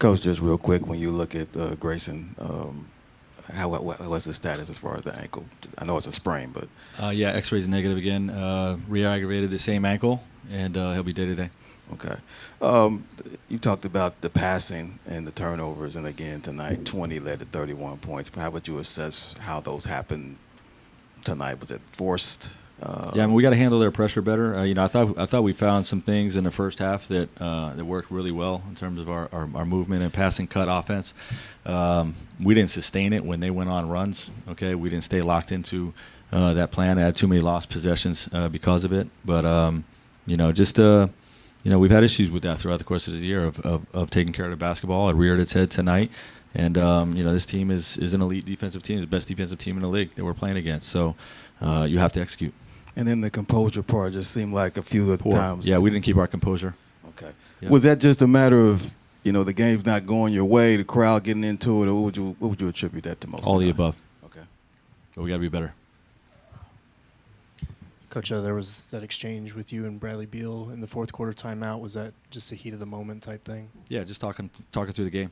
Coach, just real quick, when you look at Grayson, what's his status as far as the ankle? I know it's a sprain, but Yeah, X-ray's negative again. Re-aggravated the same ankle, and he'll be day-to-day. okay. You talked about the passing and the turnovers, and again tonight, 20 led to 31 points. But how would you assess how those happened tonight? Was it forced? Yeah, I mean, we got to handle their pressure better. I thought we found some things in the first half that worked really well in terms of our movement and passing cut offense. We didn't sustain it when they went on runs. Okay, we didn't stay locked into that plan. I had too many lost possessions because of it. But we've had issues with that throughout the course of the year of taking care of the basketball. It reared its head tonight. And, this team is an elite defensive team, the best defensive team in the league that we're playing against. So you have to execute. And then the composure part just seemed like a few of the times. Yeah, we didn't keep our composure. Okay. Yeah. Was that just a matter of, the game's not going your way, the crowd getting into it, or what would you attribute that to most? All the above. Okay. But we got to be better. Coach, there was that exchange with you and Bradley Beal in the fourth quarter timeout. Was that just a heat of the moment type thing? Yeah, just talking through the game.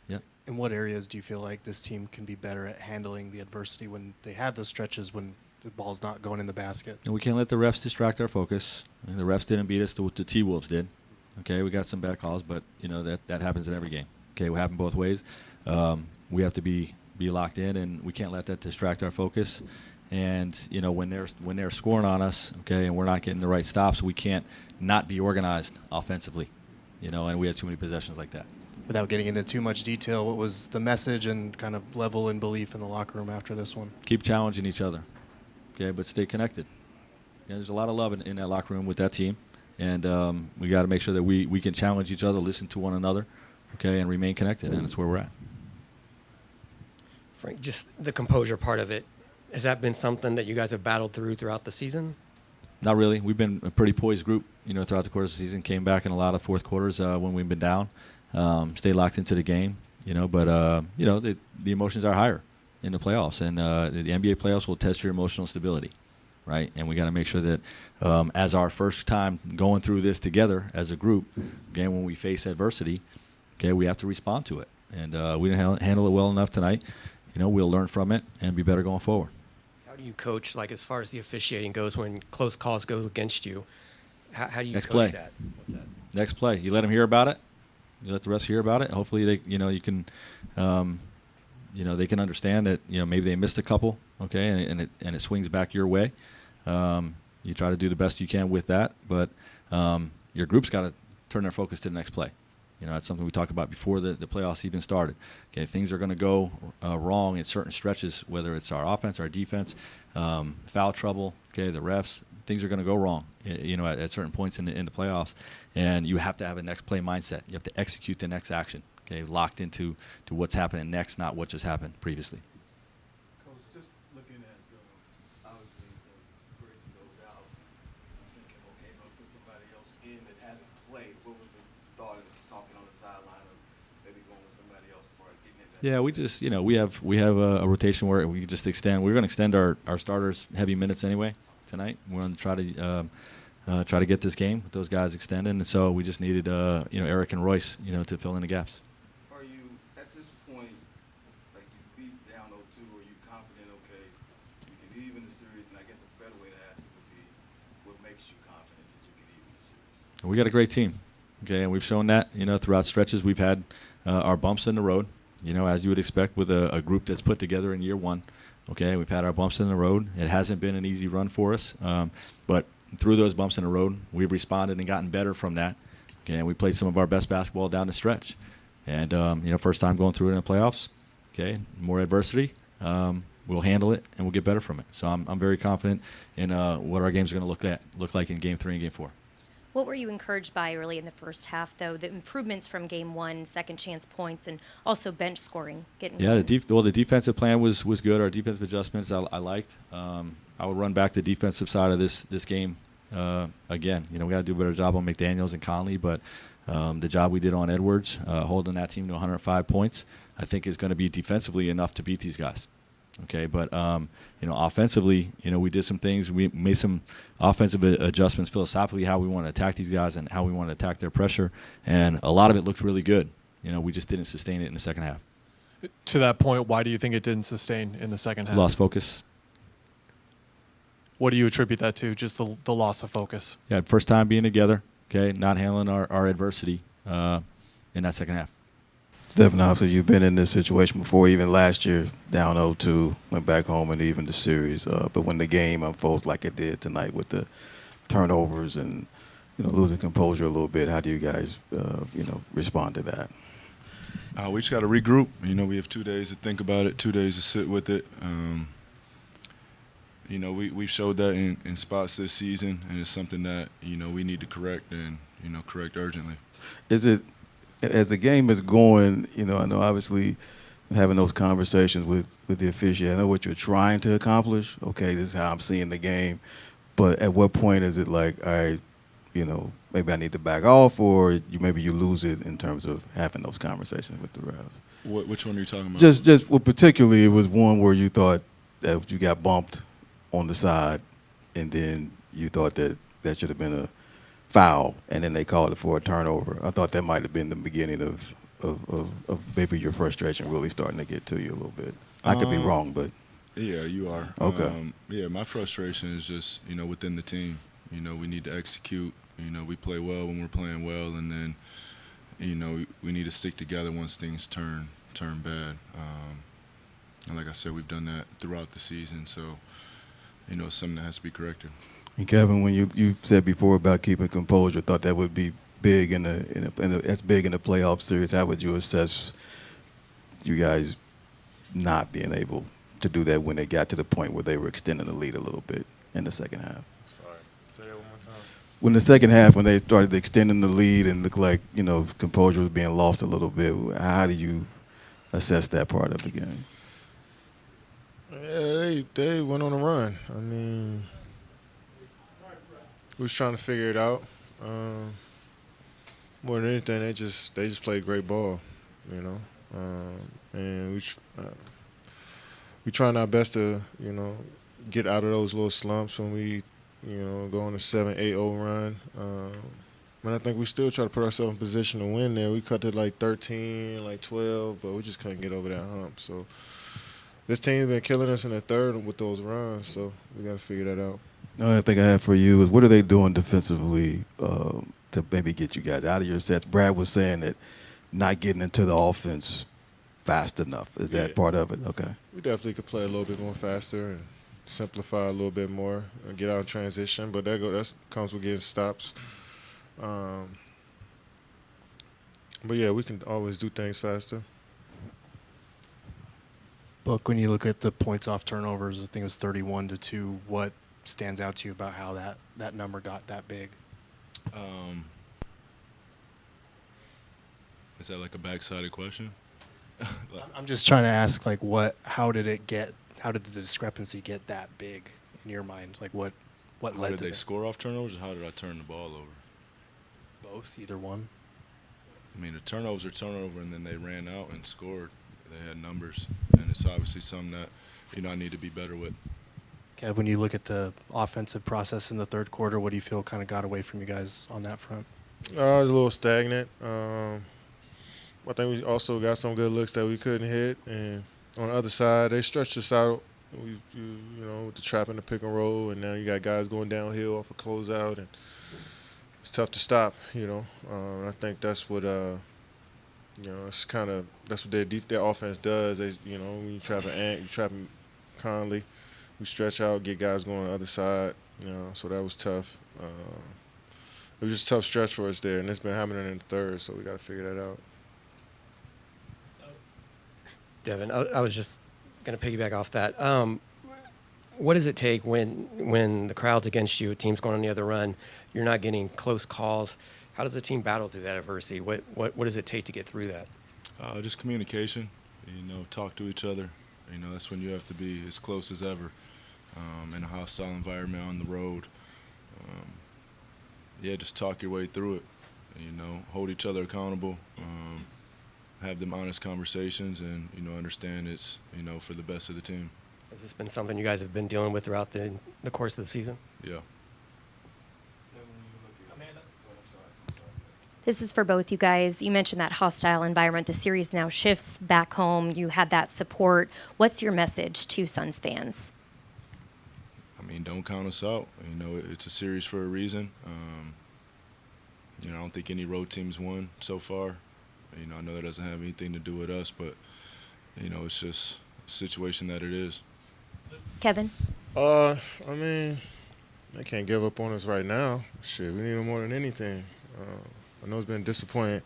Yeah. In what areas do you feel like this team can be better at handling the adversity when they have those stretches when the ball's not going in the basket? And we can't let the refs distract our focus. And the refs didn't beat us to what the T-Wolves did. Okay, we got some bad calls, but that happens in every game. Okay, it happens both ways. We have to be locked in, and we can't let that distract our focus. And when they're scoring on us, okay, and we're not getting the right stops, we can't not be organized offensively. And we had too many possessions like that. Without getting into too much detail, what was the message and kind of level and belief in the locker room after this one? Keep challenging each other, okay, but stay connected. There's a lot of love in that locker room with that team, and we got to make sure that we can challenge each other, listen to one another, okay, and remain connected, and that's where we're at. Frank, just the composure part of it, has that been something that you guys have battled throughout the season? Not really. We've been a pretty poised group, throughout the course of the season. Came back in a lot of fourth quarters when we've been down. Stay locked into the game, but the emotions are higher in the playoffs, and the NBA playoffs will test your emotional stability, right? And we got to make sure that as our first time going through this together as a group, again, when we face adversity, okay, we have to respond to it. And we didn't handle it well enough tonight. We'll learn from it and be better going forward. How do you coach, like as far as the officiating goes, when close calls go against you? How do you Next coach play. that? What's that? Next play, you let them hear about it. You let the rest hear about it. Hopefully, they you can, they can understand that maybe they missed a couple, okay, and it swings back your way. You try to do the best you can with that, but your group's got to turn their focus to the next play. That's something we talked about before the playoffs even started. Okay, things are going to go wrong in certain stretches, whether it's our offense, our defense, foul trouble. Okay, the refs. Things are going to go wrong, at certain points in the playoffs, and you have to have a next play mindset. You have to execute the next action. Okay, locked into what's happening next, not what just happened previously. Coach, just looking at obviously Grayson goes out, I'm thinking, okay, I'm gonna put somebody else in that hasn't played. What was the thought of talking on the sideline of maybe going with somebody else as far as getting in that? Yeah, we just we have a rotation where we just extend. We're going to extend our starters heavy minutes anyway tonight. We're going to try to get this game with those guys extending, and so we just needed Eric and Royce to fill in the gaps. Are you at this point, like you beat down 0-2, are you confident? Okay, you can even the series, and I guess a better way to ask it would be, what makes you confident that you can even the series? We got a great team, okay, and we've shown that throughout stretches. We've had our bumps in the road, as you would expect with a group that's put together in year one. Okay, we've had our bumps in the road. It hasn't been an easy run for us, but through those bumps in the road, we've responded and gotten better from that. Okay, and we played some of our best basketball down the stretch. And, first time going through it in the playoffs, okay, more adversity, we'll handle it and we'll get better from it. So I'm very confident in what our games are going to look like in Game 3 and Game 4. What were you encouraged by early in the first half, though? The improvements from Game 1, second chance points, and also bench scoring. Yeah, the defensive plan was good. Our defensive adjustments I liked. I would run back the defensive side of this game again. We got to do a better job on McDaniels and Conley, but the job we did on Edwards, holding that team to 105 points, I think is going to be defensively enough to beat these guys. Okay, but offensively, we did some things. We made some offensive adjustments philosophically, how we want to attack these guys and how we want to attack their pressure, and a lot of it looked really good. we just didn't sustain it in the second half. To that point, why do you think it didn't sustain in the second half? Lost focus. What do you attribute that to? Just the loss of focus? Yeah, first time being together, okay, not handling our adversity in that second half. Devin, obviously you've been in this situation before, even last year, down 0-2, went back home and even the series. But when the game unfolds like it did tonight with the turnovers and losing composure a little bit, how do you guys respond to that? We just got to regroup. We have 2 days to think about it, 2 days to sit with it. We've showed that in spots this season, and it's something that we need to correct and correct urgently. Is it, as the game is going, I know obviously having those conversations with the official, I know what you're trying to accomplish. Okay, this is how I'm seeing the game. But at what point is it like, all right, maybe I need to back off, or maybe you lose it in terms of having those conversations with the refs? Which one are you talking about? Just well, particularly it was one where you thought that you got bumped on the side, and then you thought that should have been a foul, and then they called it for a turnover. I thought that might have been the beginning of maybe your frustration really starting to get to you a little bit. I could be wrong, but yeah, you are. Okay. My frustration is just within the team. We need to execute. We play well when we're playing well, and then we need to stick together once things turn bad. And like I said, we've done that throughout the season, so it's something that has to be corrected. And Kevin, when you said before about keeping composure, thought that would be big that's big in the playoff series. How would you assess you guys not being able to do that when they got to the point where they were extending the lead a little bit in the second half? Sorry, say that one more time. When the second half, when they started extending the lead and looked like composure was being lost a little bit, how do you assess that part of the game? Yeah, they went on a run. I mean, we was trying to figure it out. More than anything, they just played great ball, and we trying our best to get out of those little slumps when we go on a 7-8-0 run. And I think we still try to put ourselves in position to win there. We cut to like 13, like 12, but we just couldn't get over that hump. So this team's been killing us in the third with those runs, so we got to figure that out. Another thing I have for you is, what are they doing defensively to maybe get you guys out of your sets? Brad was saying that not getting into the offense fast enough. Is that part of it? Okay. We definitely could play a little bit more faster and simplify a little bit more and get out of transition, but that comes with getting stops. But yeah, we can always do things faster. Book, when you look at the points off turnovers, I think it was 31-2. What stands out to you about how that number got that big? Is that like a backsided question? I'm just trying to ask, like, how did the discrepancy get that big in your mind? Like, what How led did to they that? score off turnovers, or how did I turn the ball over? Both, either one. I mean, the turnovers are turnover, and then they ran out and scored. They had numbers, and it's obviously something that I need to be better with. Kev, when you look at the offensive process in the third quarter, what do you feel kind of got away from you guys on that front? A little stagnant. I think we also got some good looks that we couldn't hit, and on the other side, they stretched us out. With the trap and the pick and roll, and now you got guys going downhill off a closeout, and it's tough to stop. And I think that's what that's what their offense does. They, when you trap you trap them Conley, we stretch out, get guys going on the other side. So that was tough. It was just a tough stretch for us there, and it's been happening in the third, so we got to figure that out. Devin, I was just going to piggyback off that. What does it take when the crowd's against you, a team's going on the other run, you're not getting close calls? How does the team battle through that adversity? What does it take to get through that? Just communication. Talk to each other. That's when you have to be as close as ever in a hostile environment on the road. Just talk your way through it. Hold each other accountable. Have them honest conversations, and understand it's for the best of the team. Has this been something you guys have been dealing with throughout the course of the season? Yeah. This is for both you guys. You mentioned that hostile environment. The series now shifts back home. You had that support. What's your message to Suns fans? I mean, don't count us out. You know, it's a series for a reason. You know, I don't think any road teams won so far. You know, I know that doesn't have anything to do with us, but, you know, it's just a situation that it is. Kevin? I mean, they can't give up on us right now. Shit, we need them more than anything. I know it's been disappointing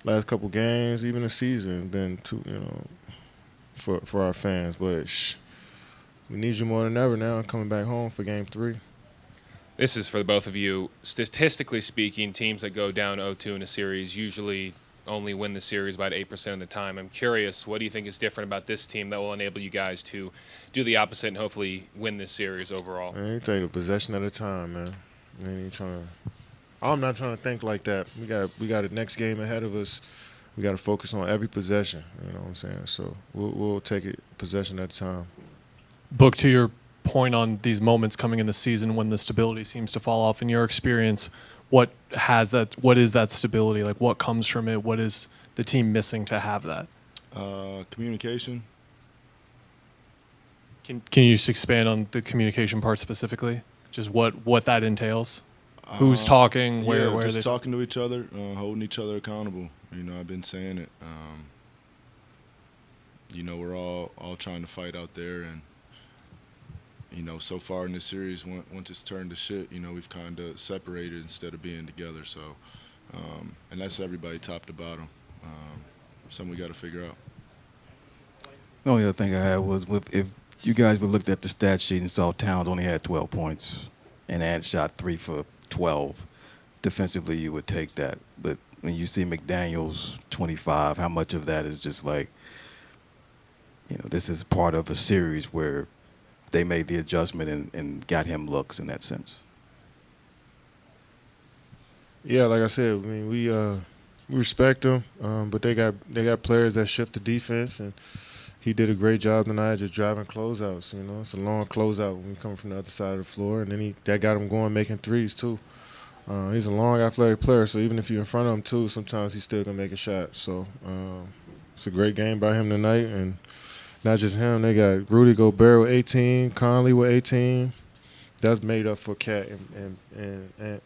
last couple games, even the season, been too, you know, for our fans. But we need you more than ever now coming back home for Game 3. This is for the both of you. Statistically speaking, teams that go down 0-2 in a series usually only win the series about 8% of the time. I'm curious, what do you think is different about this team that will enable you guys to do the opposite and hopefully win this series overall? Man, you take a possession at a time, man. I'm not trying to think like that. We got the next game ahead of us. We got to focus on every possession. You know what I'm saying? So we'll take it possession at a time. Book, to your point on these moments coming in the season when the stability seems to fall off, in your experience, what is that stability? Like, what comes from it? What is the team missing to have that? Communication. Can you just expand on the communication part specifically? Just what that entails? Who's talking? Where just are they talking to each other, holding each other accountable. You know, I've been saying it. You know, we're all trying to fight out there, and you know, so far in this series, once it's turned to shit, you know, we've kind of separated instead of being together. So, and that's everybody top to bottom. Something we got to figure out. The only other thing I had was if you guys would looked at the stat sheet and saw Towns only had 12 points and had shot 3 for 12, defensively you would take that. But when you see McDaniels 25, how much of that is just like, you know, this is part of a series where they made the adjustment and got him looks in that sense? Yeah, like I said, I mean, we respect them, but they got players that shift the defense, and he did a great job tonight just driving closeouts. You know, it's a long closeout when we come from the other side of the floor, and then that got him going making threes too. He's a long, athletic player, so even if you're in front of him too, sometimes he's still gonna make a shot. So it's a great game by him tonight, and not just him. They got Rudy Gobert with 18, Conley with 18. That's made up for Cat and